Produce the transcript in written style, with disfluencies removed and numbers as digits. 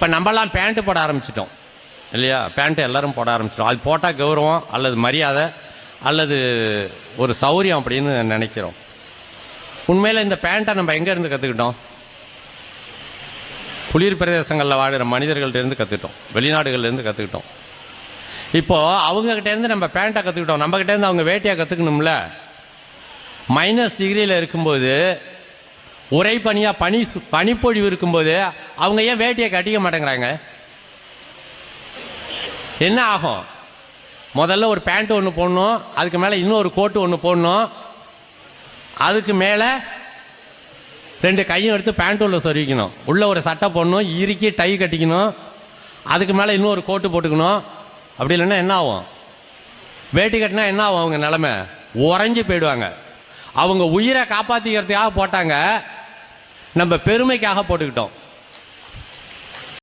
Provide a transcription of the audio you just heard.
இப்போ நம்மலாம் பேண்ட்டு போட ஆரம்பிச்சிட்டோம் இல்லையா? பேண்ட்டு எல்லாரும் போட ஆரம்பிச்சிட்டோம். அது போட்டால் கௌரவம் அல்லது மரியாதை அல்லது ஒரு சௌரியம் அப்படின்னு நினைக்கிறோம். உண்மையில் இந்த பேண்ட்டை நம்ம எங்கேருந்து கற்றுக்கிட்டோம்? குளிர் பிரதேசங்களில் வாழ்கிற மனிதர்கள்டேருந்து கற்றுக்கிட்டோம், வெளிநாடுகள்லேருந்து கற்றுக்கிட்டோம். இப்போது அவங்ககிட்டேருந்து நம்ம பேண்ட்டை கற்றுக்கிட்டோம், நம்மகிட்டேருந்து அவங்க வேட்டியாக கற்றுக்கணும்ல. -டிகிரியில் இருக்கும்போது உரை பனியாக பனிப்பொழிவு இருக்கும்போது அவங்க ஏன் வேட்டியை கட்டிக்க மாட்டேங்கிறாங்க? என்ன ஆகும்? முதல்ல ஒரு பேண்ட்டு ஒன்று போடணும், அதுக்கு மேலே இன்னொரு கோட்டு ஒன்று போடணும், அதுக்கு மேலே 2 கையும் எடுத்து பேண்ட் உள்ள சொருவிக்கணும், உள்ளே ஒரு சட்டை போடணும், இறுக்கி டை கட்டிக்கணும், அதுக்கு மேலே இன்னொரு கோட்டு போட்டுக்கணும். அப்படி இல்லைன்னா என்ன ஆகும்? வேட்டி கட்டினா என்ன ஆகும்? அவங்க நிலைமை உறைஞ்சி போயிடுவாங்க. அவங்க உயிரை காப்பாற்றிக்கிறதுக்காக போட்டாங்க, நம்ம பெருமைக்காக போட்டுக்கிட்டோம்.